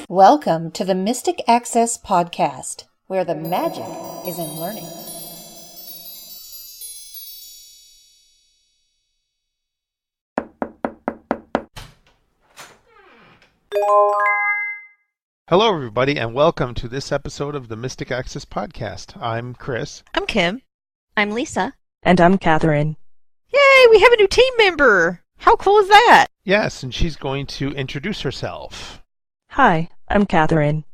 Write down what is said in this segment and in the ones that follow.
Welcome to the Mystic Access Podcast, where the magic is in learning. Hello, everybody, and welcome to this episode of the Mystic Access Podcast. I'm Chris. I'm Kim. I'm Lisa. And I'm Catherine. Yay, we have a new team member! How cool is that? Yes, and she's going to introduce herself. Hi, I'm Catherine.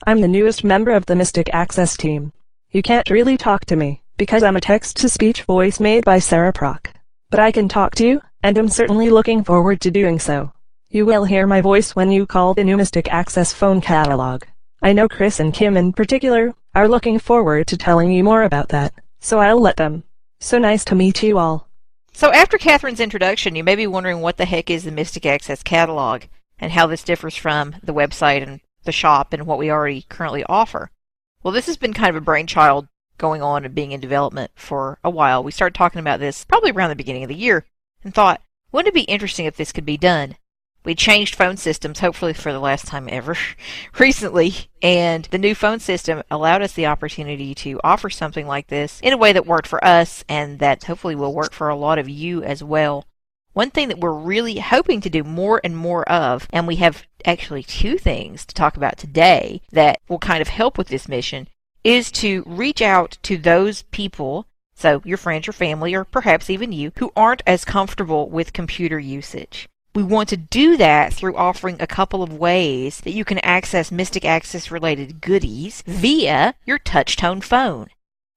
I'm the newest member of the Mystic Access team. You can't really talk to me, because I'm a text-to-speech voice made by Sarah Proc. But I can talk to you, and I'm certainly looking forward to doing so. You will hear my voice when you call the new Mystic Access phone catalog. I know Chris and Kim in particular are looking forward to telling you more about that, so I'll let them. So nice to meet you all. So after Catherine's introduction, you may be wondering what the heck is the Mystic Access catalog, and how this differs from the website and the shop and what we already currently offer. Well, this has been kind of a brainchild going on and being in development for a while. We started talking about this probably around the beginning of the year and thought, wouldn't it be interesting if this could be done? We changed phone systems, hopefully for the last time ever, recently, and the new phone system allowed us the opportunity to offer something like this in a way that worked for us and that hopefully will work for a lot of you as well. One thing that we're really hoping to do more and more of, and we have actually two things to talk about today that will kind of help with this mission, is to reach out to those people, so your friends, your family, or perhaps even you, who aren't as comfortable with computer usage. We want to do that through offering a couple of ways that you can access Mystic Access related goodies via your touch-tone phone.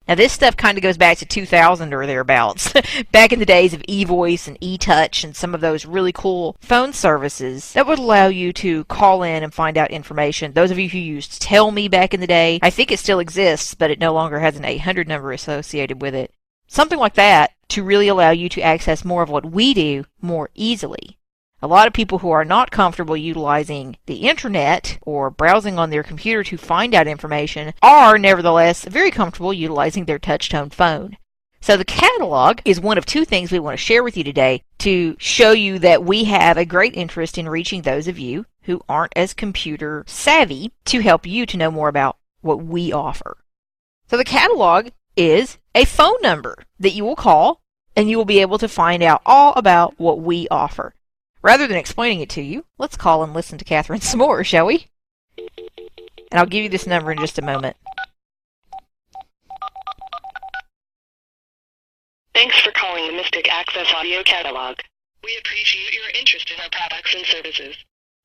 Now this stuff kind of goes back to 2000 or thereabouts, back in the days of eVoice and eTouch and some of those really cool phone services that would allow you to call in and find out information. Those of you who used Tell Me back in the day, I think it still exists, but it no longer has an 800 number associated with it. Something like that to really allow you to access more of what we do more easily. A lot of people who are not comfortable utilizing the internet or browsing on their computer to find out information are nevertheless very comfortable utilizing their touch-tone phone. So the catalog is one of two things we want to share with you today to show you that we have a great interest in reaching those of you who aren't as computer savvy to help you to know more about what we offer. So the catalog is a phone number that you will call and you will be able to find out all about what we offer. Rather than explaining it to you, let's call and listen to Catherine some more, shall we? And I'll give you this number in just a moment. Thanks for calling the Mystic Access Audio Catalog. We appreciate your interest in our products and services.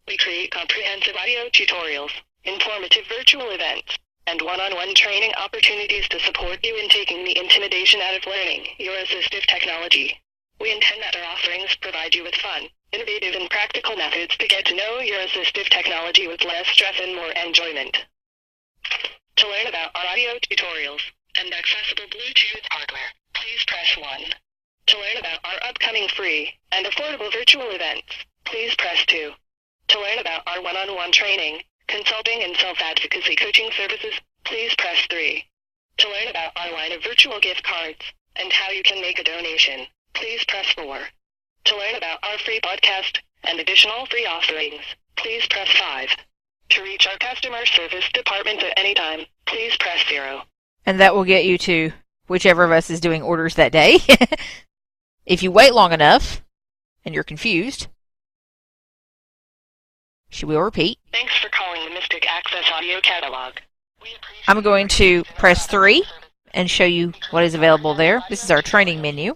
We create comprehensive audio tutorials, informative virtual events, and one-on-one training opportunities to support you in taking the intimidation out of learning your assistive technology. We intend that our offerings provide you with fun, innovative and practical methods to get to know your assistive technology with less stress and more enjoyment. To learn about our audio tutorials and accessible Bluetooth hardware, please press 1. To learn about our upcoming free and affordable virtual events, please press 2. To learn about our one-on-one training, consulting and self-advocacy coaching services, please press 3. To learn about our line of virtual gift cards and how you can make a donation, please press 4. To learn about our free podcast and additional free offerings, please press 5. To reach our customer service department at any time, please press 0. And that will get you to whichever of us is doing orders that day. If you wait long enough and you're confused, she will repeat. Thanks for calling the Mystic Access Audio Catalog. I'm going to press 3 and show you what is available there. This is our training menu.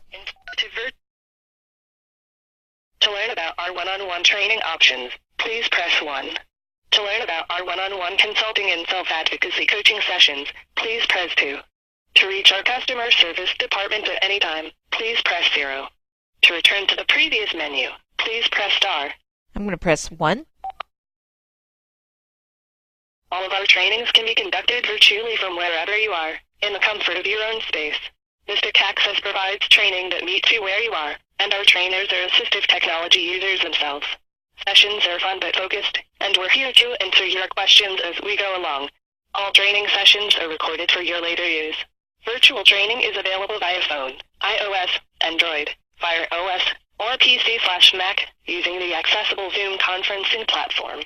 To learn about our one-on-one training options, please press 1. To learn about our one-on-one consulting and self-advocacy coaching sessions, please press 2. To reach our customer service department at any time, please press 0. To return to the previous menu, please press star. I'm going to press 1. All of our trainings can be conducted virtually from wherever you are, in the comfort of your own space. Mystic Access provides training that meets you where you are, and our trainers are assistive technology users themselves. Sessions are fun but focused, and we're here to answer your questions as we go along. All training sessions are recorded for your later use. Virtual training is available via phone, iOS, Android, Fire OS, or PC/Mac using the accessible Zoom conferencing platform.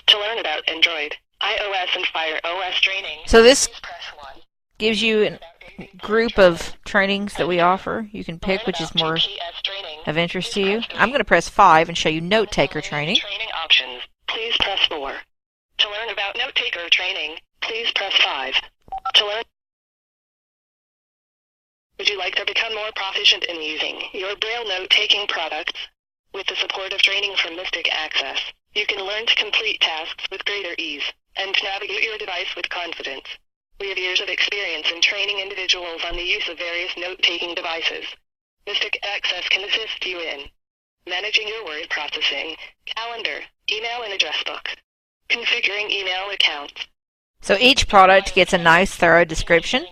To learn about Android, iOS, and Fire OS training, So this please press 1. gives you a group of trainings that we offer. You can pick which is more GPS training, of interest to please you. press 3. I'm going to press 5 and show you note taker training. Training options, please press 4. To learn about note taker training, please press 5. To learn, would you like to become more proficient in using your Braille note-taking products? With the support of training from Mystic Access, you can learn to complete tasks with greater ease and navigate your device with confidence. We have years of experience in training individuals on the use of various note-taking devices. Mystic Access can assist you in managing your word processing, calendar, email and address book, configuring email accounts. So each product gets a nice thorough description,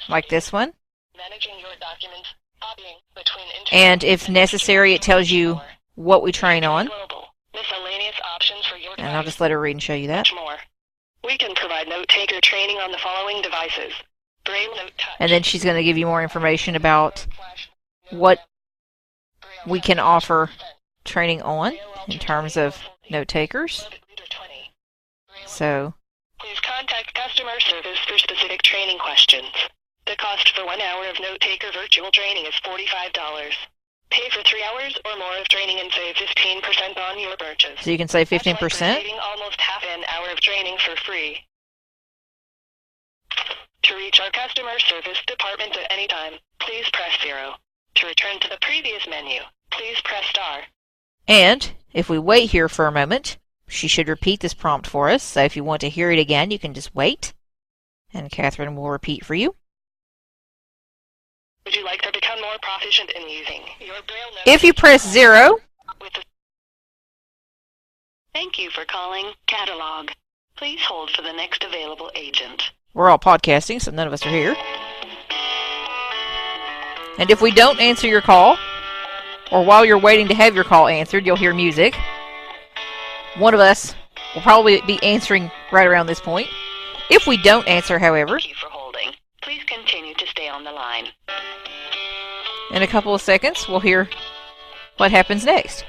like this one. Managing your documents, copying between And if necessary, it tells you what we train on. global, miscellaneous options for your And I'll device, just let her read and show you that. much more. We can provide note-taker training on the following devices: Braille Note Touch. And then she's going to give you more information about what we can offer training on in terms of note takers. So Please contact customer service for specific training questions. The cost for 1 hour of note-taker virtual training is $45. Pay for 3 hours or more of training and save 15% on your purchase. you can save That's like 15%. receiving almost half an hour of training for free. To reach our customer service department at any time, please press 0. To return to the previous menu, please press star. And if we wait here for a moment, she should repeat this prompt for us. So if you want to hear it again, you can just wait. And Catherine will repeat for you. Would you like to become more proficient in using your Braille note? If you press 0, With the... Thank you for calling Catalog. Please hold for the next available agent. we're all podcasting, so none of us are here. And if we don't answer your call, or while you're waiting to have your call answered, you'll hear music. One of us will probably be answering right around this point. If we don't answer, however, Thank you for holding. Please continue to stay on the line. in a couple of seconds, we'll hear what happens next.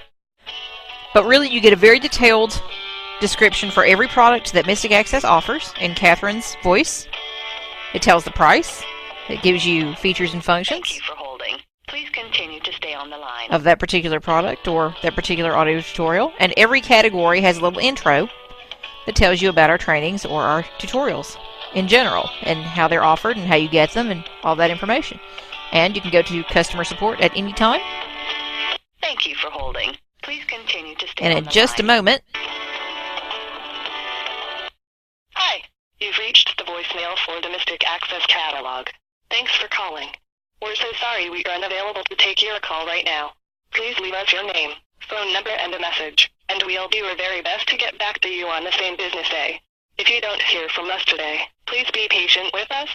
But really, you get a very detailed description for every product that Mystic Access offers in Catherine's voice. It tells the price. It gives you features and Thank functions you for holding. Please continue to stay on the line. of that particular product or that particular audio tutorial. And every category has a little intro that tells you about our trainings or our tutorials in general and how they're offered and how you get them and all that information. And you can go to customer support at any time. Thank you for holding. Please continue to stay And on in the just a line. moment, Hi, you've reached the voicemail for the Mystic Access catalog. Thanks for calling. We're so sorry we are unavailable to take your call right now. Please leave us your name, phone number, and a message, and we'll do our very best to get back to you on the same business day. If you don't hear from us today, please be patient with us.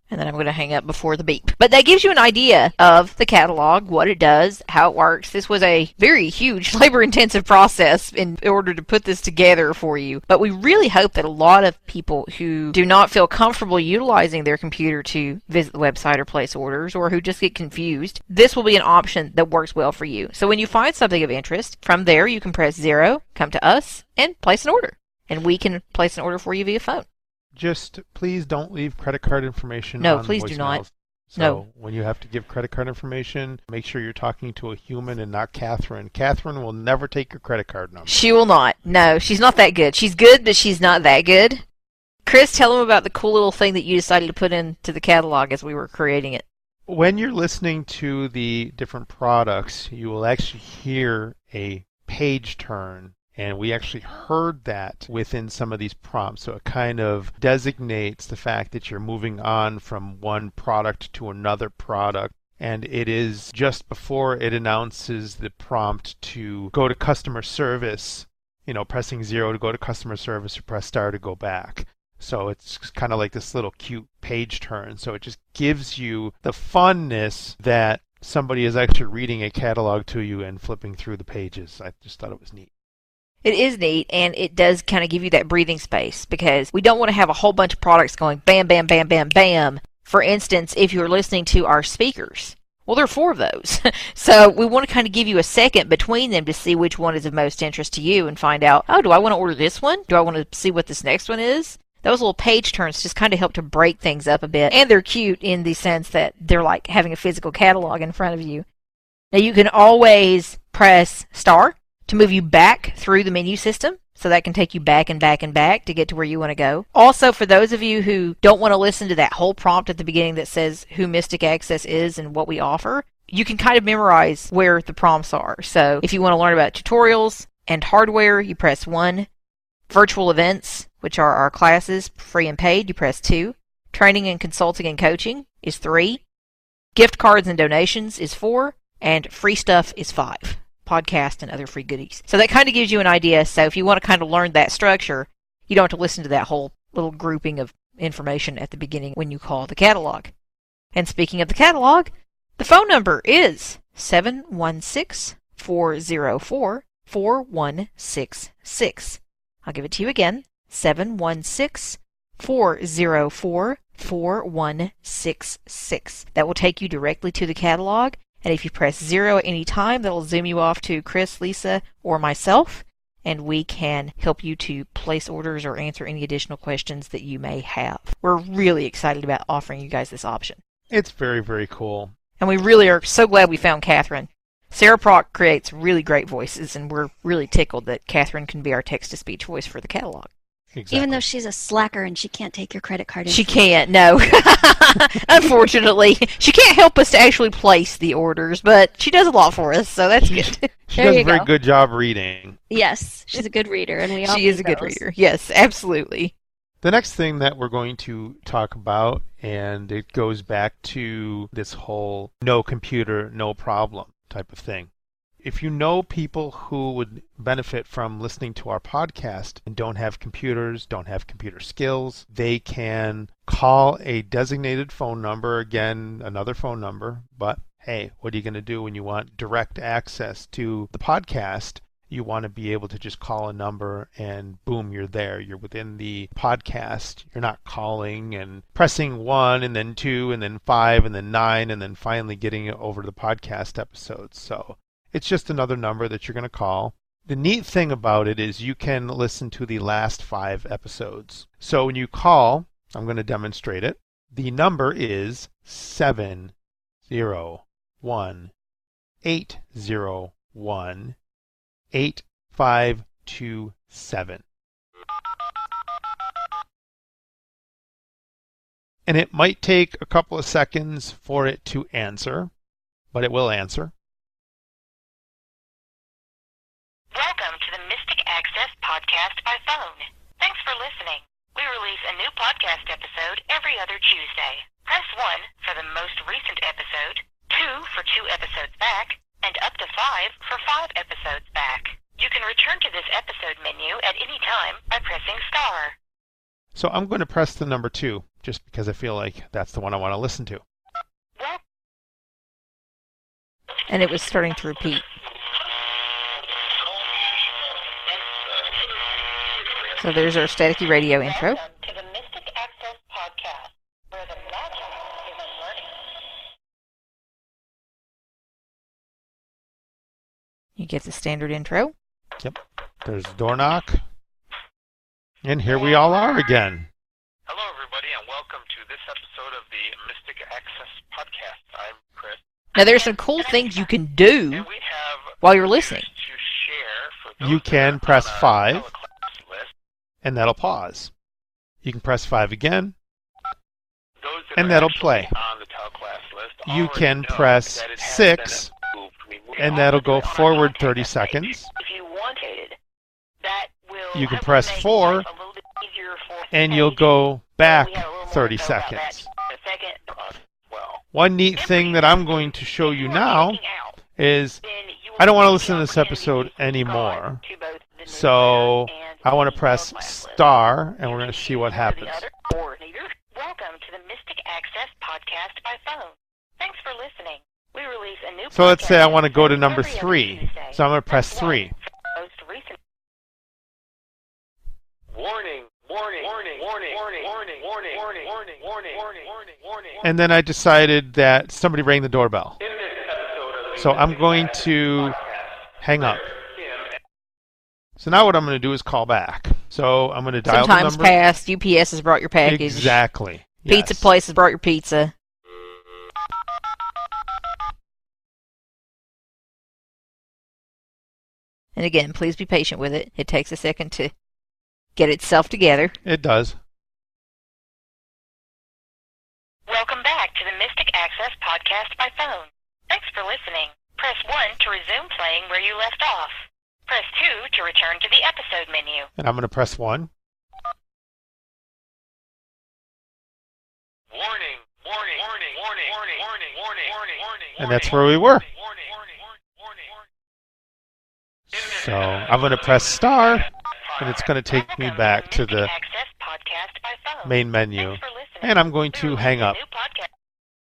and then I'm going to hang up before the beep. But that gives you an idea of the catalog, what it does, how it works. This was a very huge, labor-intensive process in order to put this together for you. But we really hope that a lot of people who do not feel comfortable utilizing their computer to visit the website or place orders, or who just get confused, this will be an option that works well for you. So when you find something of interest, from there you can press 0, come to us, and place an order. And we can place an order for you via phone. Just please don't leave credit card information No, on please do not. voicemails. So No. when you have to give credit card information, make sure you're talking to a human and not Catherine. Catherine will never take your credit card number. She will not. No, she's not that good. She's good, but she's not that good. Chris, tell them about the cool little thing that you decided to put into the catalog as we were creating it. When you're listening to the different products, you will actually hear a page turn. And we actually heard that within some of these prompts. So it kind of designates the fact that you're moving on from one product to another product. And it is just before it announces the prompt to go to customer service, pressing 0 to go to customer service or press star to go back. So it's kind of like this little cute page turn. So it just gives you the funness that somebody is actually reading a catalog to you and flipping through the pages. I just thought it was neat. It is neat, and it does kind of give you that breathing space, because we don't want to have a whole bunch of products going bam, bam, bam, bam, bam. For instance, if you're listening to our speakers, Well, there are 4 of those. So we want to kind of give you a second between them to see which one is of most interest to you and find out, oh, do I want to order this one? Do I want to see what this next one is? Those little page turns just kind of help to break things up a bit. And they're cute in the sense that they're like having a physical catalog in front of you. Now you can always press star to move you back through the menu system. So that can take you back and back and back to get to where you want to go. Also, for those of you who don't want to listen to that whole prompt at the beginning that says who Mystic Access is and what we offer, you can kind of memorize where the prompts are. So if you want to learn about tutorials and hardware, you press 1. Virtual events, which are our classes, free and paid, you press 2. Training and consulting and coaching is 3. Gift cards and donations is 4. And free stuff is 5. Podcast and other free goodies. So that kind of gives you an idea. So if you want to kind of learn that structure, you don't have to listen to that whole little grouping of information at the beginning when you call the catalog. And speaking of the catalog, the phone number is 716-404-4166. I'll give it to you again. 716-404-4166. That will take you directly to the catalog. And if you press 0 at any time, that'll zoom you off to Chris, Lisa, or myself, and we can help you to place orders or answer any additional questions that you may have. We're really excited about offering you guys this option. It's very, very cool. And we really are so glad we found Catherine. Sarah Proc creates really great voices, and we're really tickled that Catherine can be our text-to-speech voice for the catalog. Exactly. Even though she's a slacker and she can't take your credit card. She can't, no. Unfortunately. She can't help us to actually place the orders, but she does a lot for us, so that's good. She There does you a very go. good job reading. Yes, she's a good reader, and we all She is need a good those. reader. Yes, absolutely. The next thing that we're going to talk about, and it goes back to this whole no computer, no problem type of thing. If you know people who would benefit from listening to our podcast and don't have computers, don't have computer skills, they can call a designated phone number, again, another phone number, but hey, what are you going to do when you want direct access to the podcast? You want to be able to just call a number and boom, you're there. You're within the podcast. You're not calling and pressing 1 and then 2 and then 5 and then 9 and then finally getting it over to the podcast episodes. So it's just another number that you're going to call. The neat thing about it is you can listen to the last 5 episodes. So when you call, I'm going to demonstrate it. The number is 701-801-8527. And it might take a couple of seconds for it to answer, but it will answer. Welcome to the Mystic Access podcast by phone. Thanks for listening. We release a new podcast episode every other Tuesday. Press 1 for the most recent episode, 2 for 2 episodes back, and up to 5 for 5 episodes back. You can return to this episode menu at any time by pressing star. So I'm going to press the number 2, just because I feel like that's the one I want to listen to. Well, And it was starting to repeat. So there's our Staticky Radio intro. welcome to the Mystic Access podcast, where the magic is in learning. You get the standard intro. Yep. There's the door knock. And here we all are again. Hello, everybody, and welcome to this episode of the Mystic Access Podcast. I'm Chris, Now there's some cool things you can do and we have while you're listening. to share for those You can that are press on our 5. teleclass list. And that'll pause. You can press 5 again. Those that And are that'll actually play. on the teleclass list You already can know press that it has 6, been approved. We and that'll go also do it on our forward contact 30 page. seconds. If you wanted, that will You can help press make 4, life a little bit easier for And Paige. you'll go back We have a little more 30 info about that seconds. in a second. Well, One neat thing that I'm going to show you now is Then you will I don't want to have listen to the this episode opportunity to anymore. subscribe to both the newsletter So and I want to the press teleclass list. star, and we're going to see what One or the happens. other, or neither. Welcome to the Mystic Access podcast by phone. Thanks for listening. We release a new So let's say I podcast want to go to every number other 3. Tuesday. So I'm going to press Press 1 3. for the most recent. warning, warning, warning, warning, warning, warning, warning, warning, warning, warning, warning, warning, warning. And then I decided that somebody rang the doorbell. In So I'm going to hang up. So now what I'm going to do is call back. So I'm going to dial the Sometimes number. past, UPS has brought your package. Exactly. Pizza Yes. place has brought your pizza. And again, please be patient with it. It takes a second to get itself together. It does. Welcome back to the Mystic Access podcast by phone. Thanks for listening. Press 1 to resume playing where you left off. Press 2 to return to the episode menu. And I'm going to press 1. Warning, warning, warning, warning, warning, warning, warning, warning, warning. And that's where we were. Warning, warning, warning, warning. So I'm going to press star, and it's going to take me back to the Access podcast by phone. main menu. Thanks for listening. And I'm going to hang up. New podcast.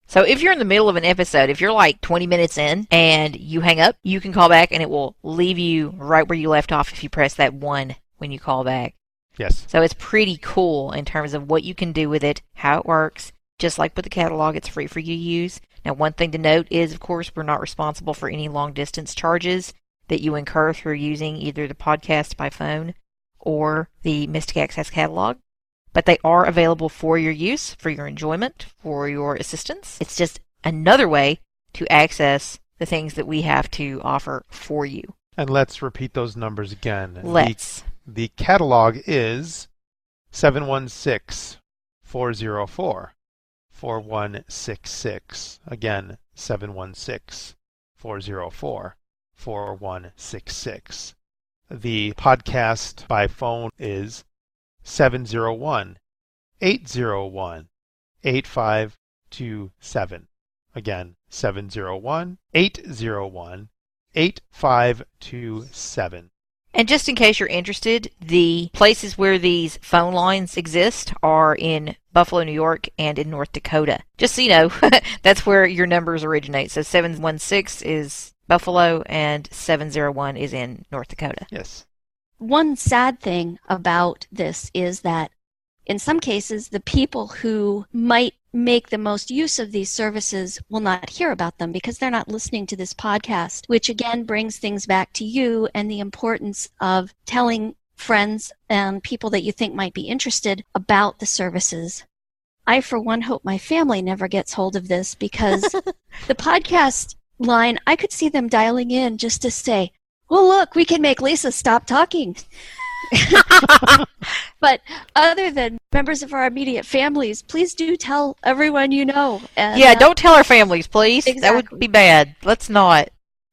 So if you're in the middle of an episode, if you're like 20 minutes in and you hang up, you can call back and it will leave you right where you left off if you press that 1 when you call back. Yes. So it's pretty cool in terms of what you can do with it, how it works. Just like with the catalog, it's free for you to use. Now, one thing to note is, of course, we're not responsible for any long-distance charges that you incur through using either the podcast by phone or the Mystic Access catalog. But they are available for your use, for your enjoyment, for your assistance. It's just another way to access the things that we have to offer for you. And let's repeat those numbers again. Let's. The catalog is 716-404-4166. Again, 716-404-4166. The podcast by phone is 701-801-8527. Again, 701-801-8527. And just in case you're interested, the places where these phone lines exist are in Buffalo, New York, and in North Dakota. Just so you know, that's where your numbers originate. So 716 is Buffalo, and 701 is in North Dakota. Yes. One sad thing about this is that in some cases, the people who might make the most use of these services will not hear about them because they're not listening to this podcast, which again brings things back to you and the importance of telling friends and people that you think might be interested about the services. I, for one, hope my family never gets hold of this because the podcast line, I could see them dialing in just to say, well, look, we can make Lisa stop talking. But other than members of our immediate families, please do tell everyone you know. And, Yeah, don't tell our families, please. That Exactly. would be bad. Let's not.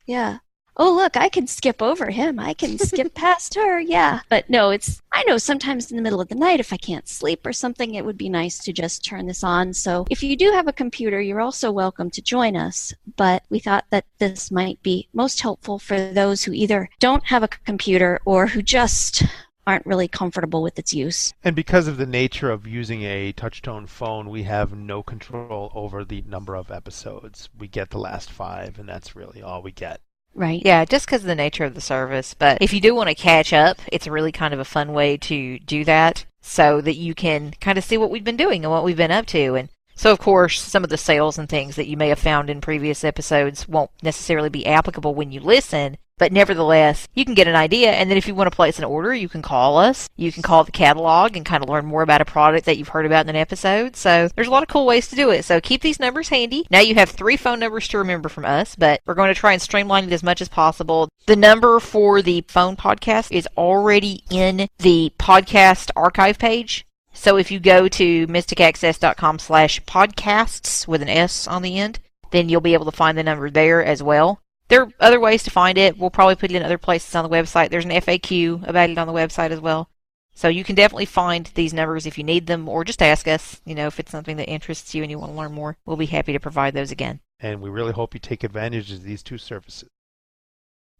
Yeah. Oh, look, I can skip over him. I can skip past her. Yeah. But no, I know sometimes in the middle of the night, if I can't sleep or something, it would be nice to just turn this on. So if you do have a computer, you're also welcome to join us. But we thought that this might be most helpful for those who either don't have a computer or who just aren't really comfortable with its use. And because of the nature of using a touch-tone phone, we have no control over the number of episodes. We get the last 5, and that's really all we get. Right. Yeah, just because of the nature of the service. But if you do want to catch up, it's really kind of a fun way to do that so that you can kind of see what we've been doing and what we've been up to. And so, of course, some of the sales and things that you may have found in previous episodes won't necessarily be applicable when you listen. But nevertheless, you can get an idea, and then if you want to place an order, you can call us. You can call the catalog and kind of learn more about a product that you've heard about in an episode. So there's a lot of cool ways to do it. So keep these numbers handy. Now you have 3 phone numbers to remember from us, but we're going to try and streamline it as much as possible. The number for the phone podcast is already in the podcast archive page. So if you go to mysticaccess.com/podcasts with an S on the end, then you'll be able to find the number there as well. There are other ways to find it. We'll probably put it in other places on the website. There's an FAQ about it on the website as well. So you can definitely find these numbers if you need them, or just ask us, if it's something that interests you and you want to learn more. We'll be happy to provide those again. And we really hope you take advantage of these 2 services.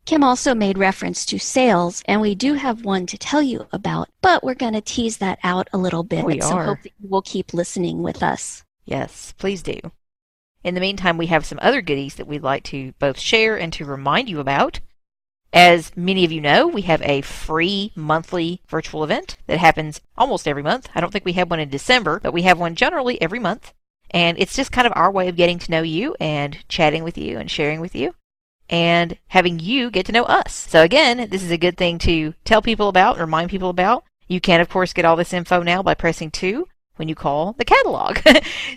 Kim also made reference to sales, and we do have one to tell you about, but we're going to tease that out a little bit. We so are. hope that you will keep listening with us. Yes, please do. In the meantime, we have some other goodies that we'd like to both share and to remind you about. As many of you know, we have a free monthly virtual event that happens almost every month. I don't think we have one in December, but we have one generally every month. And it's just kind of our way of getting to know you and chatting with you and sharing with you. and having you get to know us. So again, this is a good thing to tell people about, remind people about. You can, of course, get all this info now by pressing 2 when you call the catalog.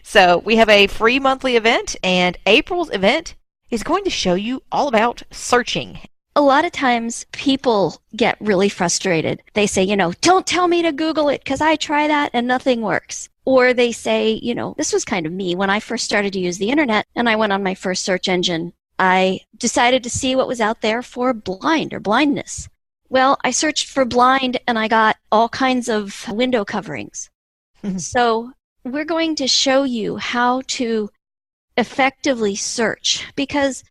So we have a free monthly event, and April's event is going to show you all about searching. A lot of times people get really frustrated. They say, don't tell me to Google it because I try that and nothing works. Or they say, this was kind of me when I first started to use the internet and I went on my first search engine. I decided to see what was out there for blind or blindness. Well, I searched for blind and I got all kinds of window coverings. So we're going to show you how to effectively search because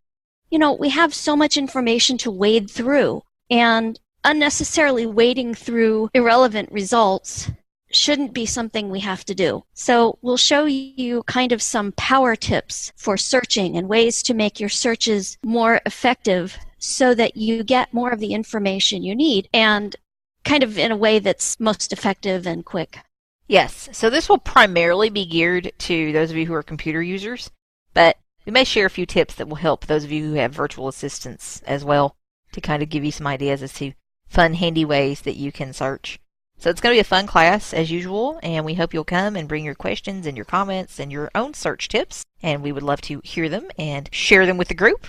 we have so much information to wade through, and unnecessarily wading through irrelevant results shouldn't be something we have to do. So we'll show you kind of some power tips for searching and ways to make your searches more effective so that you get more of the information you need and kind of in a way that's most effective and quick. Yes, so this will primarily be geared to those of you who are computer users, but we may share a few tips that will help those of you who have virtual assistants as well to kind of give you some ideas as to fun, handy ways that you can search. So it's going to be a fun class as usual, and we hope you'll come and bring your questions and your comments and your own search tips, and we would love to hear them and share them with the group.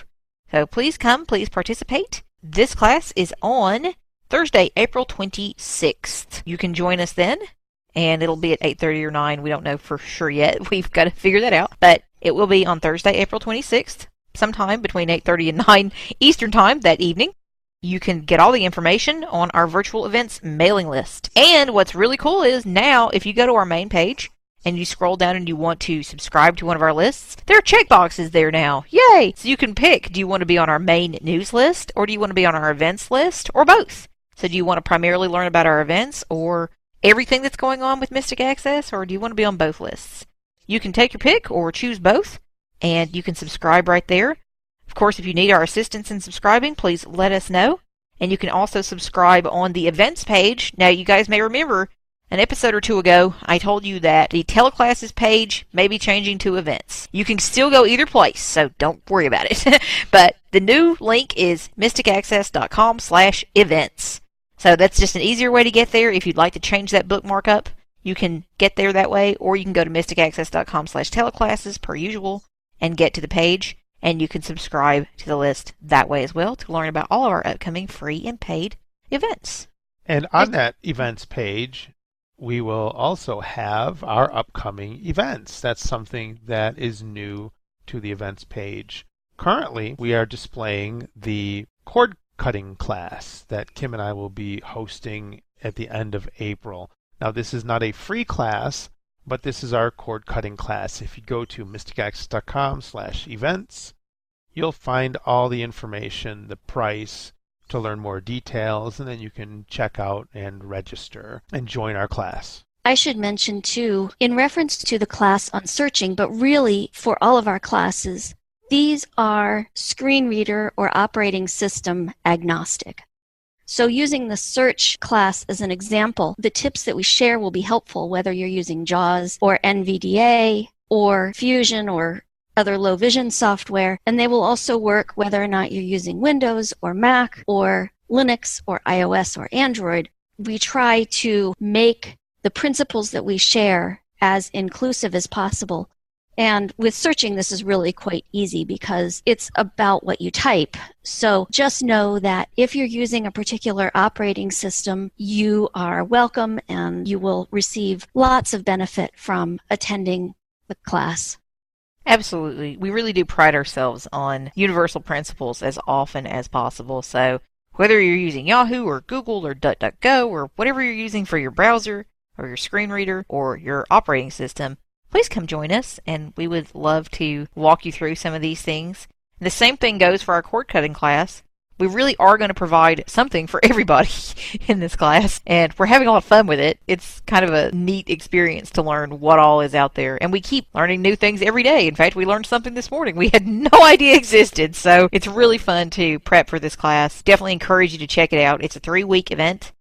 So please come, please participate. This class is on Thursday, April 26th. You can join us then, and it'll be at 8:30 or 9. We don't know for sure yet. We've got to figure that out. But it will be on Thursday, April 26th, sometime between 8:30 and 9 Eastern Time that evening. You can get all the information on our virtual events mailing list. And what's really cool is now, if you go to our main page and you scroll down and you want to subscribe to one of our lists, there are checkboxes there now. Yay! So you can pick, do you want to be on our main news list, or do you want to be on our events list, or both? So do you want to primarily learn about our events or everything that's going on with Mystic Access, or do you want to be on both lists? You can take your pick or choose both, and you can subscribe right there. Of course, if you need our assistance in subscribing, please let us know. And you can also subscribe on the events page. Now, you guys may remember an episode or two ago, I told you that the teleclasses page may be changing to events. You can still go either place, so don't worry about it. But the new link is mysticaccess.com/events. So that's just an easier way to get there. If you'd like to change that bookmark up, you can get there that way, or you can go to mysticaccess.com/teleclasses per usual and get to the page, and you can subscribe to the list that way as well to learn about all of our upcoming free and paid events. And on that events page, we will also have our upcoming events. That's something that is new to the events page. Currently, we are displaying the cord cutting class that Kim and I will be hosting at the end of April. Now, this is not a free class, but this is our cord cutting class. If you go to mysticaccess.com/events, you'll find all the information, the price, to learn more details, and then you can check out and register and join our class. I should mention too, in reference to the class on searching, but really for all of our classes, these are screen reader or operating system agnostic. So using the search class as an example, the tips that we share will be helpful whether you're using JAWS or NVDA or Fusion or other low vision software, and they will also work whether or not you're using Windows or Mac or Linux or iOS or Android. We try to make the principles that we share as inclusive as possible. And with searching, this is really quite easy because it's about what you type. So just know that if you're using a particular operating system, you are welcome and you will receive lots of benefit from attending the class. Absolutely. We really do pride ourselves on universal principles as often as possible. So whether you're using Yahoo or Google or DuckDuckGo or whatever you're using for your browser or your screen reader or your operating system, please come join us, and we would love to walk you through some of these things. And the same thing goes for our cord cutting class. We really are going to provide something for everybody in this class, and we're having a lot of fun with it. It's kind of a neat experience to learn what all is out there, and we keep learning new things every day. In fact, we learned something this morning we had no idea existed, so it's really fun to prep for this class. Definitely encourage you to check it out. It's a 3-week event.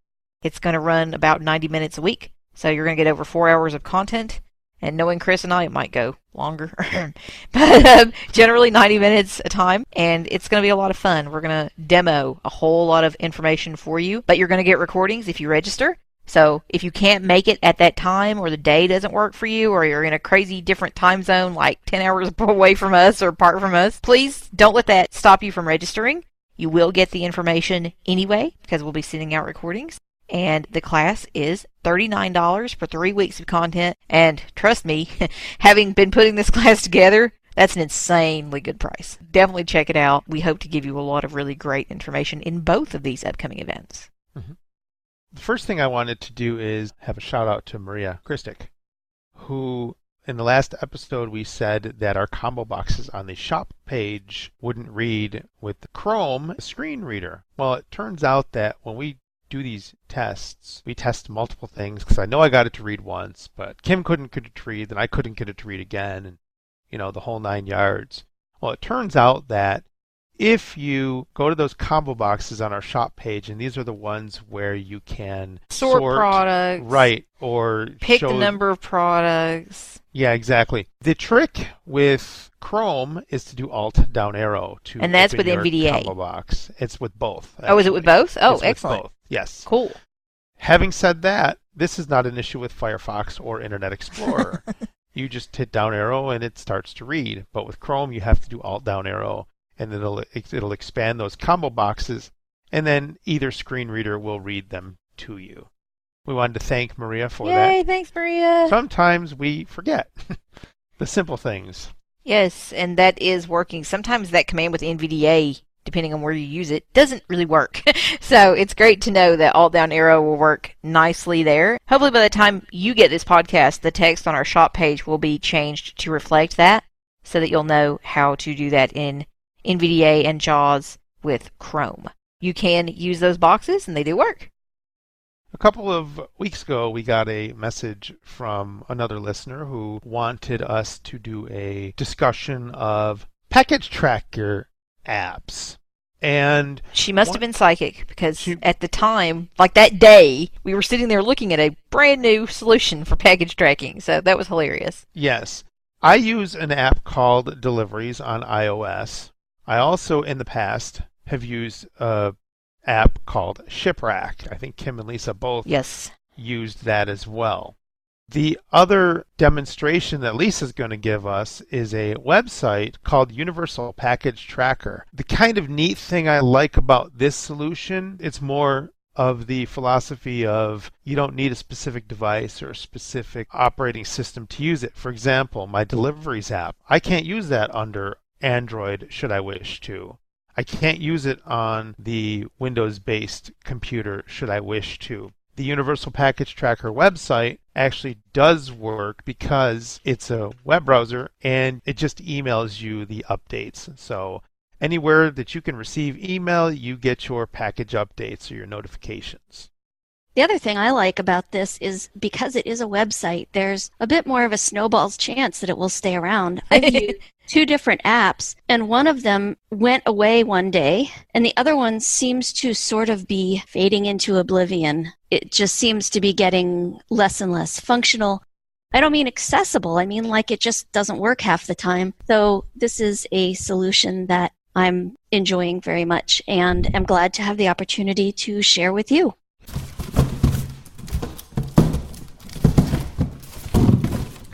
It's going to run about 90 minutes a week, so you're going to get over 4 hours of content, And knowing Chris and I, it might go longer. But generally 90 minutes a time. And it's going to be a lot of fun. We're going to demo a whole lot of information for you. But you're going to get recordings if you register. So if you can't make it at that time, or the day doesn't work for you, or you're in a crazy different time zone like 10 hours away from us or apart from us, please don't let that stop you from registering. You will get the information anyway because we'll be sending out recordings. And the class is $39 for 3 weeks of content. And trust me, having been putting this class together, that's an insanely good price. Definitely check it out. We hope to give you a lot of really great information in both of these upcoming events. Mm-hmm. The first thing I wanted to do is have a shout out to Maria Christic, who in the last episode we said that our combo boxes on the shop page wouldn't read with the Chrome screen reader. Well, it turns out that when we do these tests, we test multiple things, because I know I got it to read once, but Kim couldn't get it to read, and I couldn't get it to read again, and the whole 9 yards. Well, it turns out that if you go to those combo boxes on our shop page, and these are the ones where you can sort products, right, or pick the number of products. Yeah, exactly. The trick with Chrome is to do Alt down arrow to and that's with your NVDA combo box. It's with both. Actually. Oh, is it with both? Oh, it's excellent. With both. Yes. Cool. Having said that, this is not an issue with Firefox or Internet Explorer. You just hit down arrow and it starts to read. But with Chrome, you have to do Alt down arrow, and then it'll expand those combo boxes, and then either screen reader will read them to you. We wanted to thank Maria for that. Yay, thanks, Maria. Sometimes we forget the simple things. Yes, and that is working. Sometimes that command with NVDA, depending on where you use it, doesn't really work. So it's great to know that Alt down arrow will work nicely there. Hopefully by the time you get this podcast, the text on our shop page will be changed to reflect that, so that you'll know how to do that in NVDA and JAWS with Chrome. You can use those boxes, and they do work. A couple of weeks ago, we got a message from another listener who wanted us to do a discussion of package tracker apps. And she must have been psychic, because at the time, like that day, we were sitting there looking at a brand new solution for package tracking. So that was hilarious. Yes. I use an app called Deliveries on iOS. I also, in the past, have used a app called ShipRack. I think Kim and Lisa both used that as well. The other demonstration that Lisa's going to give us is a website called Universal Package Tracker. The kind of neat thing I like about this solution, it's more of the philosophy of you don't need a specific device or a specific operating system to use it. For example, my Deliveries app, I can't use that under Android should I wish to. I can't use it on the Windows-based computer should I wish to. The Universal Package Tracker website actually does work because it's a web browser and it just emails you the updates. So anywhere that you can receive email, you get your package updates or your notifications. The other thing I like about this is because it is a website, there's a bit more of a snowball's chance that it will stay around. I've used 2 different apps, and one of them went away one day, and the other one seems to sort of be fading into oblivion. It just seems to be getting less and less functional. I don't mean accessible, I mean like it just doesn't work half the time. So this is a solution that I'm enjoying very much and am glad to have the opportunity to share with you.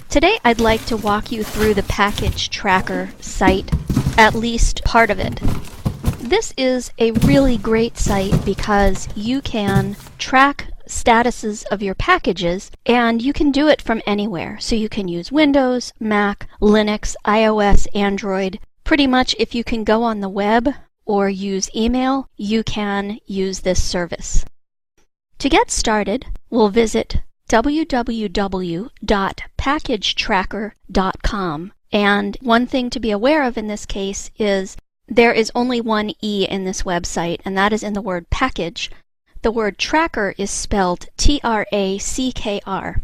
Today I'd like to walk you through the package tracker site, at least part of it. This is a really great site because you can track statuses of your packages, and you can do it from anywhere. So you can use Windows, Mac, Linux, iOS, Android. Pretty much if you can go on the web or use email, you can use this service. To get started, we'll visit www.packagetracker.com. And one thing to be aware of in this case is there is only one E in this website, and that is in the word package. The word tracker is spelled T-R-A-C-K-R.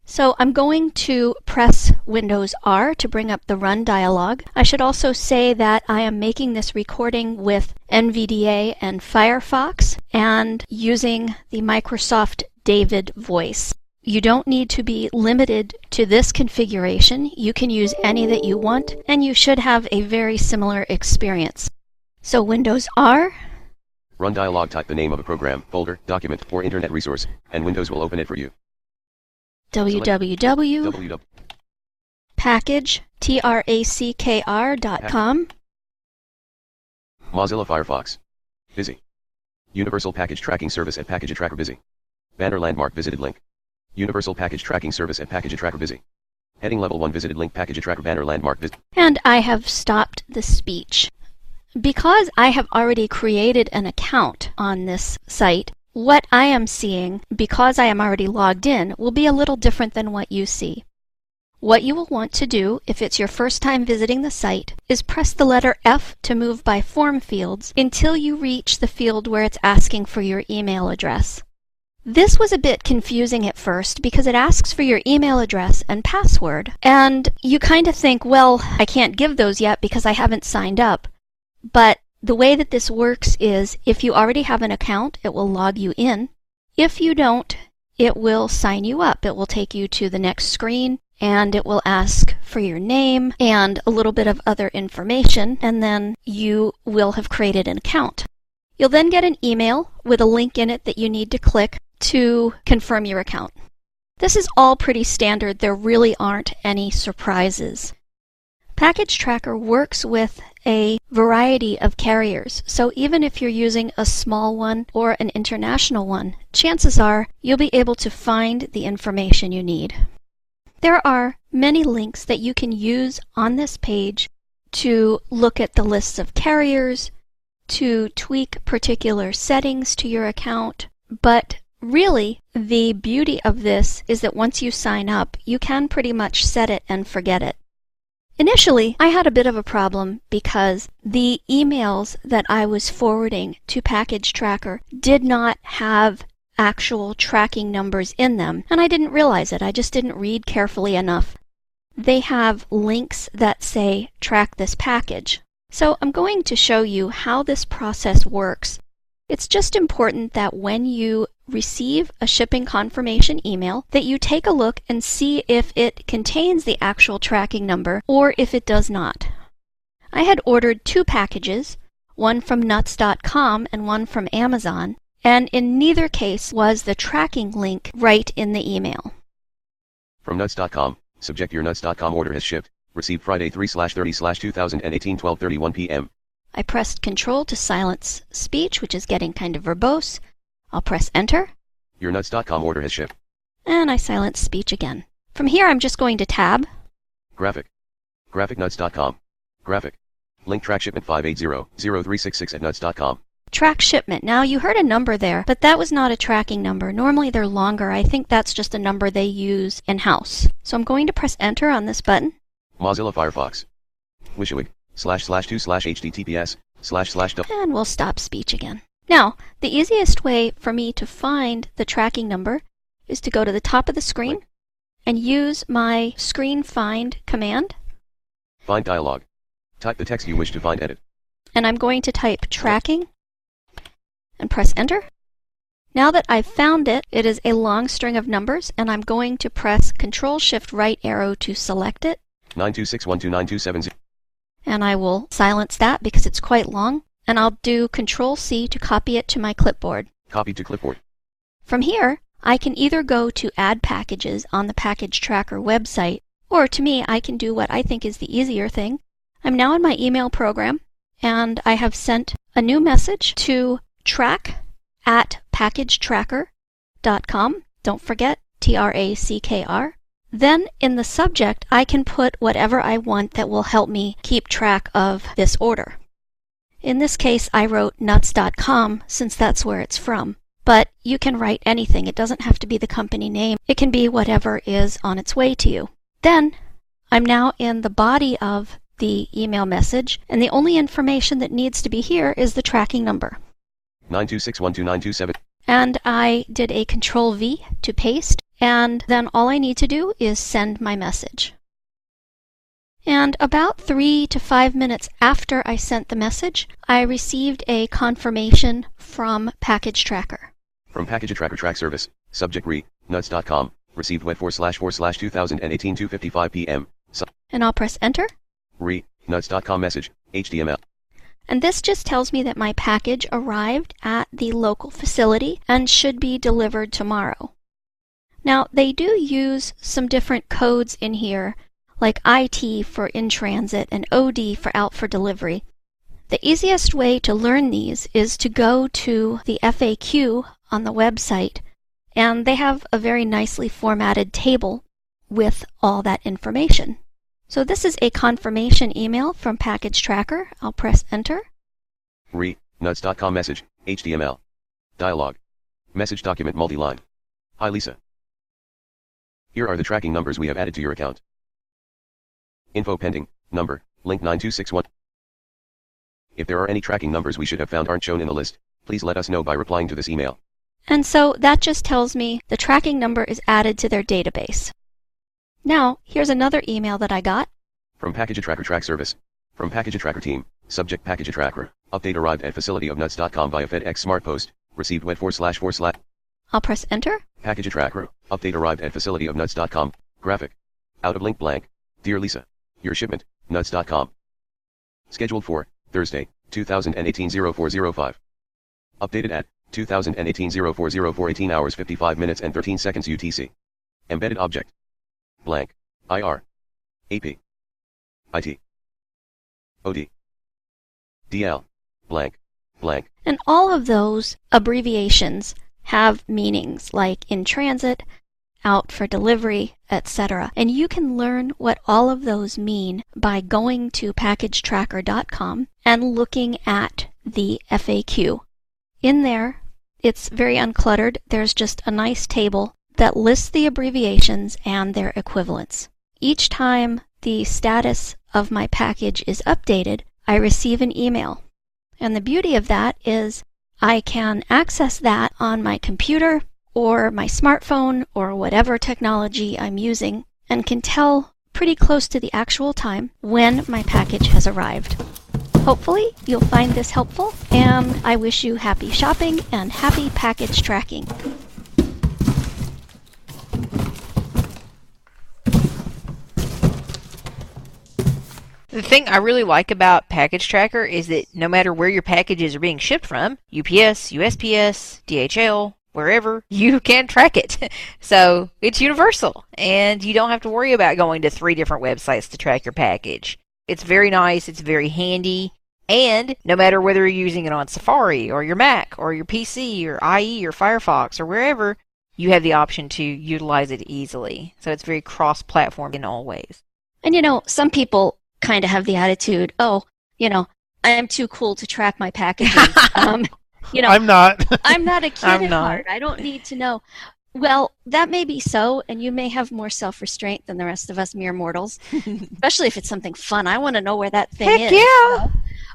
So I'm going to press Windows R to bring up the Run dialog. I should also say that I am making this recording with NVDA and Firefox and using the Microsoft David voice. You don't need to be limited to this configuration. You can use any that you want, and you should have a very similar experience. So Windows R. Run dialog, type the name of a program, folder, document, or internet resource, and Windows will open it for you. www. Package, trackr.com. Mozilla Firefox. Busy. Universal Package Tracking Service at Package Tracker Busy. Banner landmark visited link. Universal Package Tracking Service at Package Tracker Busy. Heading level 1 visited link Package Tracker banner landmark visit. And I have stopped the speech. Because I have already created an account on this site, what I am seeing, because I am already logged in, will be a little different than what you see. What you will want to do, if it's your first time visiting the site, is press the letter F to move by form fields until you reach the field where it's asking for your email address. This was a bit confusing at first because it asks for your email address and password, and you kind of think, well, I can't give those yet because I haven't signed up. But the way that this works is if you already have an account, it will log you in. If you don't, it will sign you up. It will take you to the next screen, and it will ask for your name and a little bit of other information, and then you will have created an account. You'll then get an email with a link in it that you need to click to confirm your account. This is all pretty standard. There really aren't any surprises. Package Tracker works with a variety of carriers, so even if you're using a small one or an international one, chances are you'll be able to find the information you need. There are many links that you can use on this page to look at the lists of carriers, to tweak particular settings to your account, but really the beauty of this is that once you sign up, you can pretty much set it and forget it. Initially, I had a bit of a problem because the emails that I was forwarding to Package Tracker did not have actual tracking numbers in them, and I didn't realize it. I just didn't read carefully enough. They have links that say track this package. So I'm going to show you how this process works. It's just important that when you receive a shipping confirmation email that you take a look and see if it contains the actual tracking number or if it does not. I had ordered 2 packages, one from nuts.com and one from Amazon, and in neither case was the tracking link right in the email. From nuts.com, subject your nuts.com order has shipped, received Friday 3/30/2018 12:31 p.m. I pressed Control to silence speech, which is getting kind of verbose. I'll press Enter. Your nuts.com order has shipped. And I silence speech again. From here, I'm just going to tab. Graphic. Graphicnuts.com. Graphic. Link track shipment 580-0366 at nuts.com. Track shipment. Now, you heard a number there, but that was not a tracking number. Normally, they're longer. I think that's just a number they use in-house. So I'm going to press Enter on this button. Mozilla Firefox. WYSIWYG. //2/https // And we'll stop speech again. Now, the easiest way for me to find the tracking number is to go to the top of the screen and use my screen find command. Find dialog. Type the text you wish to find, edit. And I'm going to type tracking and press Enter. Now that I've found it, it is a long string of numbers, and I'm going to press Control-Shift-Right arrow to select it. 926129270. And I will silence that because it's quite long. And I'll do Control-C to copy it to my clipboard. Copy to clipboard. From here, I can either go to Add Packages on the Package Tracker website, or to me, I can do what I think is the easier thing. I'm now in my email program, and I have sent a new message to track@packagetracker.com. Don't forget, TRACKR. Then in the subject, I can put whatever I want that will help me keep track of this order. In this case, I wrote nuts.com since that's where it's from. But you can write anything. It doesn't have to be the company name. It can be whatever is on its way to you. Then, I'm now in the body of the email message, and the only information that needs to be here is the tracking number. 926129270. And I did a Control-V to paste, and then all I need to do is send my message. And about 3 to 5 minutes after I sent the message, I received a confirmation from Package Tracker. From Package Tracker Track Service, subject re, nuts.com, Received web 4/4/2018 2:55 p.m. And I'll press enter. Nuts.com message, HTML. And this just tells me that my package arrived at the local facility and should be delivered tomorrow. Now, they do use some different codes in here, like IT for in transit and OD for out for delivery. The easiest way to learn these is to go to the FAQ on the website, and they have a very nicely formatted table with all that information. So this is a confirmation email from Package Tracker. I'll press enter. Nuts.com message, HTML. Dialog. Message document multi-line. Hi Lisa. Here are the tracking numbers we have added to your account. Info pending, number, link 9261. If there are any tracking numbers we should have found aren't shown in the list, please let us know by replying to this email. And so that just tells me the tracking number is added to their database. Now, here's another email that I got. From Package Tracker Track Service. From Package Tracker Team, subject Package Tracker. Update arrived at facility of nuts.com via FedEx Smart Post. Received web 4/4/. I'll press enter. Package Tracker. Update arrived at facility of nuts.com. Graphic. Out of link blank. Dear Lisa. Your shipment, nuts.com. Scheduled for Thursday, 2018 0405. Updated at 2018 0404 18 hours 55 minutes and 13 seconds UTC. Embedded object. Blank. IR. AP. IT. OD. DL. Blank. Blank. And all of those abbreviations have meanings like in transit, out for delivery, etc. And you can learn what all of those mean by going to packagetracker.com and looking at the FAQ. In there, it's very uncluttered. There's just a nice table that lists the abbreviations and their equivalents. Each time the status of my package is updated, I receive an email. And the beauty of that is I can access that on my computer or my smartphone or whatever technology I'm using and can tell pretty close to the actual time when my package has arrived. Hopefully you'll find this helpful, and I wish you happy shopping and happy package tracking. The thing I really like about Package Tracker is that no matter where your packages are being shipped from, UPS, USPS, DHL, wherever, you can track it. So it's universal, and you don't have to worry about going to 3 different websites to track your package. It's very nice, it's very handy, and no matter whether you're using it on Safari or your Mac or your PC or IE or Firefox or wherever, you have the option to utilize it easily. So it's very cross-platform in all ways. And some people kind of have the attitude, I'm too cool to track my packages. I'm not. I'm not a kid I'm at not. heart. I don't need to know. Well, that may be so, and you may have more self-restraint than the rest of us mere mortals, especially if it's something fun. I want to know where that thing Heck is. yeah!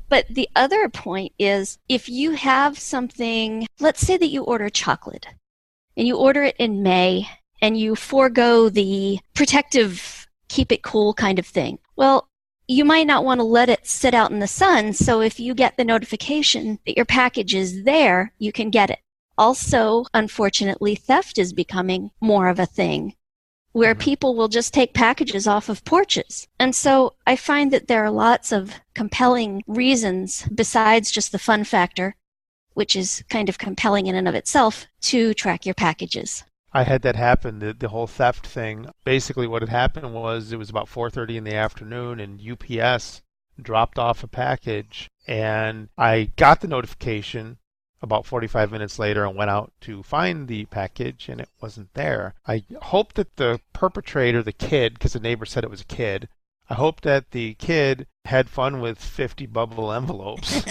But the other point is, if you have something, let's say that you order chocolate, and you order it in May, and you forego the protective, keep it cool kind of thing. Well, you might not want to let it sit out in the sun, so if you get the notification that your package is there, you can get it. Also, unfortunately, theft is becoming more of a thing, where people will just take packages off of porches. And so I find that there are lots of compelling reasons, besides just the fun factor, which is kind of compelling in and of itself, to track your packages. I had that happen, the whole theft thing. Basically what had happened was it was about 4:30 in the afternoon and UPS dropped off a package, and I got the notification about 45 minutes later and went out to find the package, and it wasn't there. I hope that the perpetrator, the kid, because the neighbor said it was a kid, I hope that the kid had fun with 50 bubble envelopes.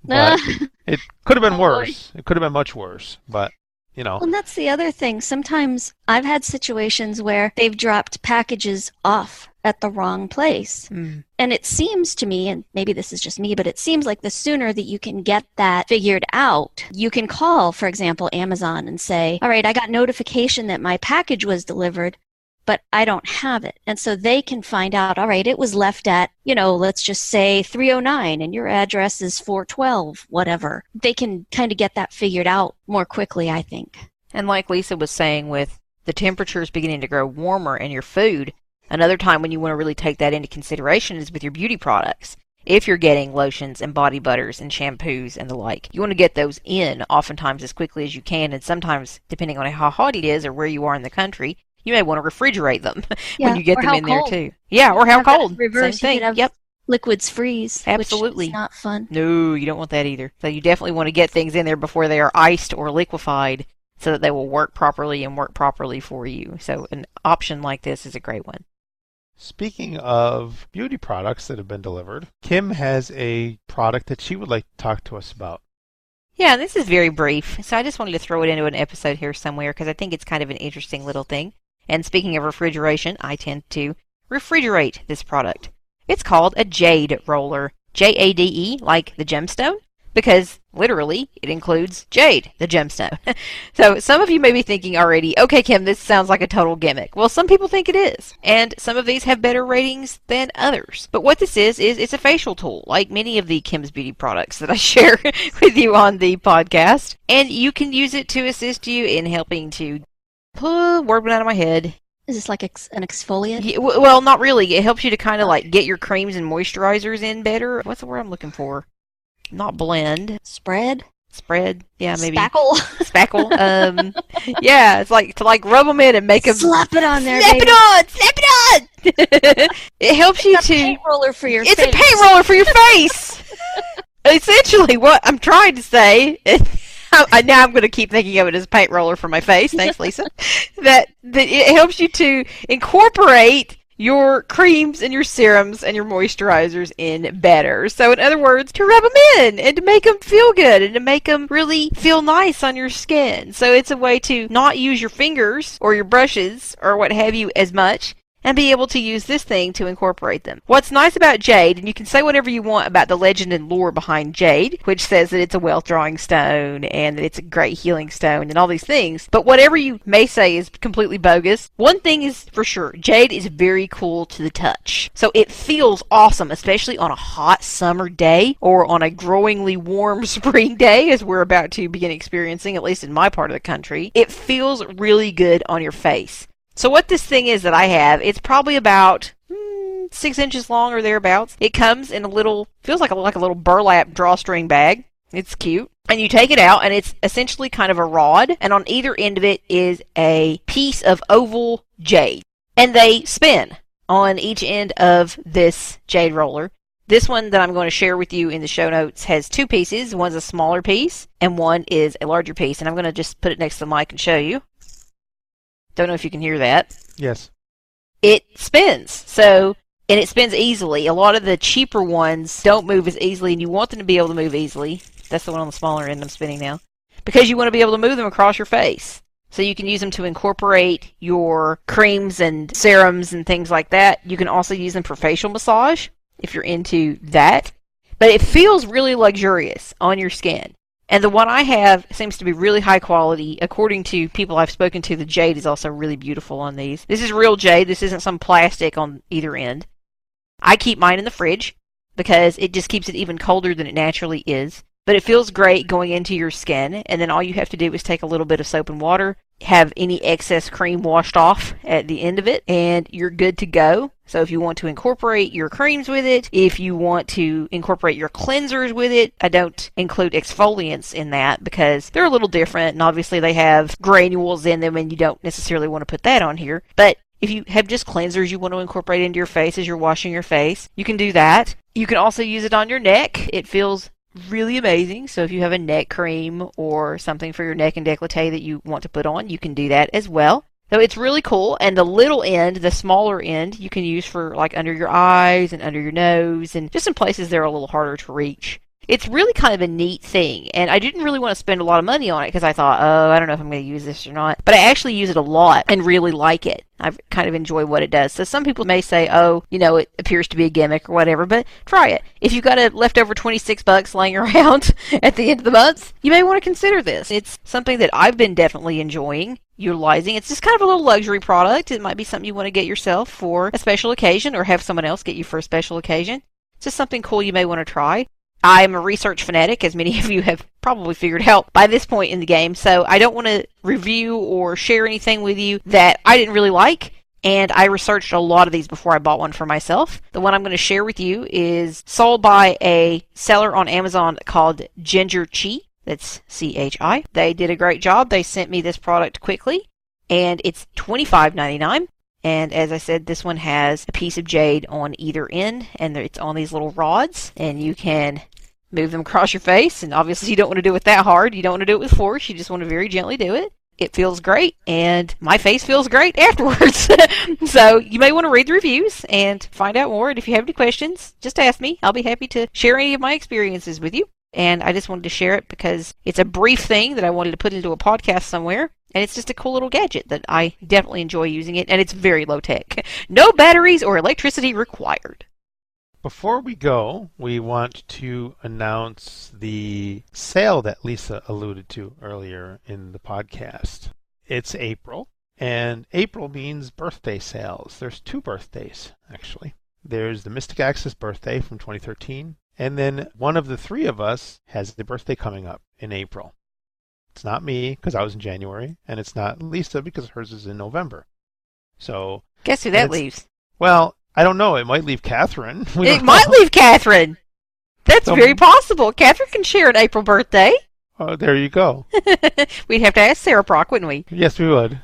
But it could have been worse. It could have been much worse, but Well, and that's the other thing. Sometimes I've had situations where they've dropped packages off at the wrong place. And it seems to me, and maybe this is just me, but it seems like the sooner that you can get that figured out, you can call, for example, Amazon and say, all right, I got notification that my package was delivered, but I don't have it. And so they can find out, all right, it was left at, let's just say 309 and your address is 412, whatever. They can kind of get that figured out more quickly, I think. And like Lisa was saying with the temperature is beginning to grow warmer in your food, another time when you want to really take that into consideration is with your beauty products. If you're getting lotions and body butters and shampoos and the like, you want to get those in oftentimes as quickly as you can, and sometimes, depending on how hot it is or where you are in the country, you may want to refrigerate them when you get them in there too. Yeah, or how cold. Reverse, Same thing. Yep. Liquids freeze. Absolutely. Which is not fun. No, you don't want that either. So you definitely want to get things in there before they are iced or liquefied so that they will work properly and work properly for you. So an option like this is a great one. Speaking of beauty products that have been delivered, Kim has a product that she would like to talk to us about. Yeah, this is very brief, so I just wanted to throw it into an episode here somewhere because I think it's kind of an interesting little thing. And speaking of refrigeration, I tend to refrigerate this product. It's called a jade roller, Jade, like the gemstone, because literally it includes jade, the gemstone. So some of you may be thinking already, okay, Kim, this sounds like a total gimmick. Well, some people think it is, and some of these have better ratings than others. But what this is it's a facial tool, like many of the Kim's Beauty products that I share with you on the podcast, and you can use it to assist you in helping to pull word went out of my head. Is this like an exfoliant? Yeah, well, not really. It helps you to kind of like get your creams and moisturizers in better. What's the word I'm looking for? Not blend. Spread? Yeah, maybe. Spackle? Yeah, it's like to like rub them in and make them. Slap it on there, Slap baby. it on! It helps you It's a paint roller for your face. It's a paint roller for your face! Essentially, what I'm trying to say now I'm going to keep thinking of it as a paint roller for my face. Thanks, Lisa. that it helps you to incorporate your creams and your serums and your moisturizers in better. So in other words, to rub them in and to make them feel good and to make them really feel nice on your skin. So it's a way to not use your fingers or your brushes or what have you as much, and be able to use this thing to incorporate them. What's nice about jade, and you can say whatever you want about the legend and lore behind jade, which says that it's a wealth-drawing stone and that it's a great healing stone and all these things, but whatever you may say is completely bogus, one thing is for sure, jade is very cool to the touch. So it feels awesome, especially on a hot summer day or on a growingly warm spring day, as we're about to begin experiencing, at least in my part of the country. It feels really good on your face. So what this thing is that I have, it's probably about 6 inches long or thereabouts. It comes in a little, feels like a little burlap drawstring bag. It's cute. And you take it out, and it's essentially kind of a rod, and on either end of it is a piece of oval jade. And they spin on each end of this jade roller. This one that I'm going to share with you in the show notes has 2 pieces. One's a smaller piece, and one is a larger piece. And I'm going to just put it next to the mic and show you. Don't know if you can hear that. Yes. It spins. And it spins easily. A lot of the cheaper ones don't move as easily, and you want them to be able to move easily. That's the one on the smaller end I'm spinning now. Because you want to be able to move them across your face. So you can use them to incorporate your creams and serums and things like that. You can also use them for facial massage, if you're into that. But it feels really luxurious on your skin. And the one I have seems to be really high quality. According to people I've spoken to, the jade is also really beautiful on these. This is real jade. This isn't some plastic on either end. I keep mine in the fridge because it just keeps it even colder than it naturally is. But it feels great going into your skin. And then all you have to do is take a little bit of soap and water, have any excess cream washed off at the end of it, and you're good to go. So if you want to incorporate your creams with it, if you want to incorporate your cleansers with it, I don't include exfoliants in that because they're a little different, and obviously they have granules in them, and you don't necessarily want to put that on here. But if you have just cleansers you want to incorporate into your face as you're washing your face, you can do that. You can also use it on your neck. It feels really amazing. So if you have a neck cream or something for your neck and décolleté that you want to put on, you can do that as well. So it's really cool. And the little end, the smaller end, you can use for like under your eyes and under your nose and just in places that are a little harder to reach. It's really kind of a neat thing, and I didn't really want to spend a lot of money on it because I thought, oh, I don't know if I'm going to use this or not. But I actually use it a lot and really like it. I kind of enjoy what it does. So some people may say, oh, it appears to be a gimmick or whatever, but try it. If you've got a leftover $26 laying around at the end of the month, you may want to consider this. It's something that I've been definitely enjoying utilizing. It's just kind of a little luxury product. It might be something you want to get yourself for a special occasion or have someone else get you for a special occasion. It's just something cool you may want to try. I'm a research fanatic, as many of you have probably figured out by this point in the game, so I don't want to review or share anything with you that I didn't really like, and I researched a lot of these before I bought one for myself. The one I'm going to share with you is sold by a seller on Amazon called Ginger Chi. That's CHI. They did a great job. They sent me this product quickly, and it's $25.99. And as I said, this one has a piece of jade on either end, and it's on these little rods, and you can move them across your face. And obviously, you don't want to do it that hard. You don't want to do it with force. You just want to very gently do it. It feels great, and my face feels great afterwards. So you may want to read the reviews and find out more. And if you have any questions, just ask me. I'll be happy to share any of my experiences with you. And I just wanted to share it because it's a brief thing that I wanted to put into a podcast somewhere. And it's just a cool little gadget that I definitely enjoy using it. And it's very low tech. No batteries or electricity required. Before we go, we want to announce the sale that Lisa alluded to earlier in the podcast. It's April, and April means birthday sales. There's 2 birthdays, actually. There's the Mystic Access birthday from 2013, and then one of the 3 of us has a birthday coming up in April. It's not me, because I was in January, and it's not Lisa, because hers is in November. So guess who that leaves? Well, I don't know. It might leave Catherine. It might leave Catherine. That's very possible. Catherine can share an April birthday. Oh, there you go. We'd have to ask Sarah Proc, wouldn't we? Yes, we would.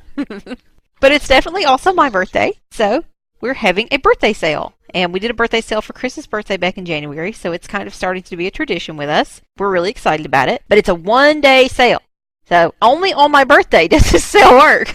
But it's definitely also my birthday, so we're having a birthday sale. And we did a birthday sale for Chris's birthday back in January, so it's kind of starting to be a tradition with us. We're really excited about it. But it's a one-day sale. So only on my birthday does this sale work.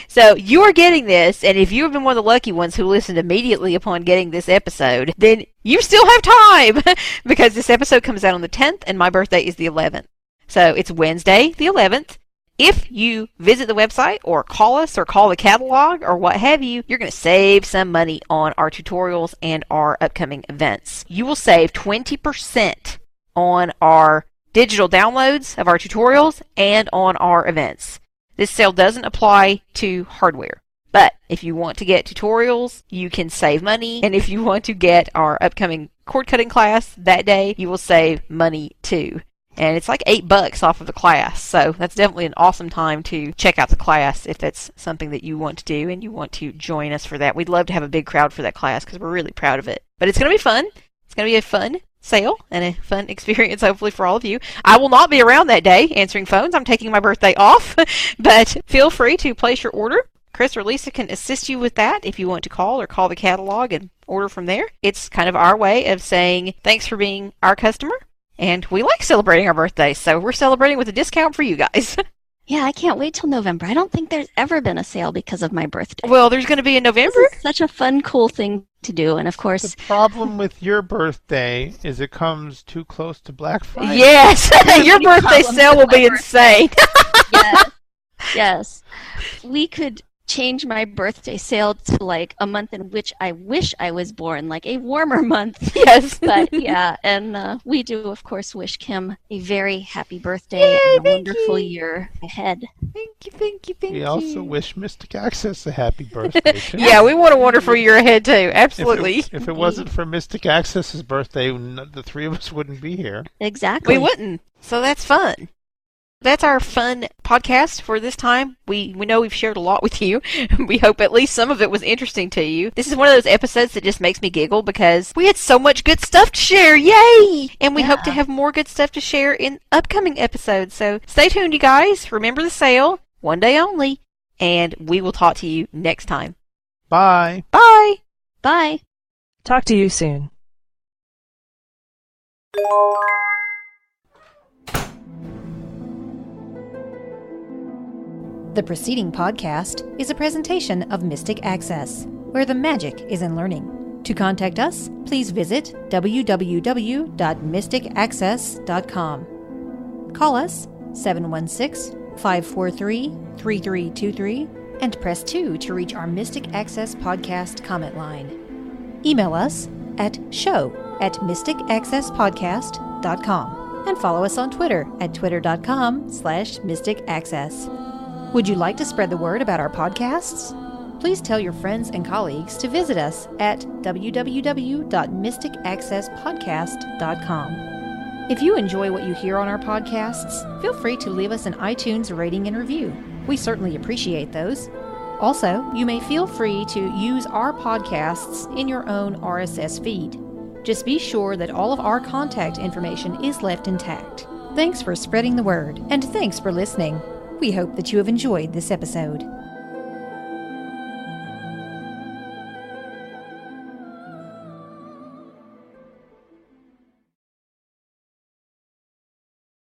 So you are getting this, and if you have been one of the lucky ones who listened immediately upon getting this episode, then you still have time because this episode comes out on the 10th, and my birthday is the 11th. So it's Wednesday, the 11th. If you visit the website or call us or call the catalog or what have you, you're going to save some money on our tutorials and our upcoming events. You will save 20% on our digital downloads of our tutorials and on our events. This sale doesn't apply to hardware, but if you want to get tutorials, you can save money, and if you want to get our upcoming cord cutting class that day, you will save money too. And it's like $8 off of the class, so that's definitely an awesome time to check out the class if that's something that you want to do and you want to join us for that. We'd love to have a big crowd for that class because we're really proud of it. But it's going to be fun. It's going to be a fun sale and a fun experience hopefully for all of you. I will not be around that day answering phones. I'm taking my birthday off, but feel free to place your order. Chris or Lisa can assist you with that if you want to call or call the catalog and order from there. It's kind of our way of saying thanks for being our customer, and we like celebrating our birthdays, so we're celebrating with a discount for you guys. Yeah, I can't wait till November. I don't think there's ever been a sale because of my birthday. Well, there's going to be in November. This is such a fun, cool thing to do, and of course... The problem with your birthday is it comes too close to Black Friday. Yes! Your birthday sale will be insane. Yes. Yes. We could change my birthday sale to like a month in which I wish I was born, like a warmer month. Yes. But yeah, and we do, of course, wish Kim a very happy birthday and a wonderful year ahead. Thank you. We also wish Mystic Access a happy birthday, too. Yeah, we want a wonderful year ahead, too. Absolutely. If it wasn't for Mystic Access's birthday, the 3 of us wouldn't be here. Exactly. We wouldn't. So that's fun. That's our fun podcast for this time. We know we've shared a lot with you. We hope at least some of it was interesting to you. This is one of those episodes that just makes me giggle because we had so much good stuff to share. Yay! And we hope to have more good stuff to share in upcoming episodes. So stay tuned, you guys. Remember the sale, one day only, and we will talk to you next time. Bye. Bye. Bye. Talk to you soon. The preceding podcast is a presentation of Mystic Access, where the magic is in learning. To contact us, please visit www.mysticaccess.com. Call us 716-543-3323 and press 2 to reach our Mystic Access podcast comment line. Email us at show@mysticaccesspodcast.com and follow us on Twitter at twitter.com/mysticaccess. Would you like to spread the word about our podcasts? Please tell your friends and colleagues to visit us at www.mysticaccesspodcast.com. If you enjoy what you hear on our podcasts, feel free to leave us an iTunes rating and review. We certainly appreciate those. Also, you may feel free to use our podcasts in your own RSS feed. Just be sure that all of our contact information is left intact. Thanks for spreading the word, and thanks for listening. We hope that you have enjoyed this episode.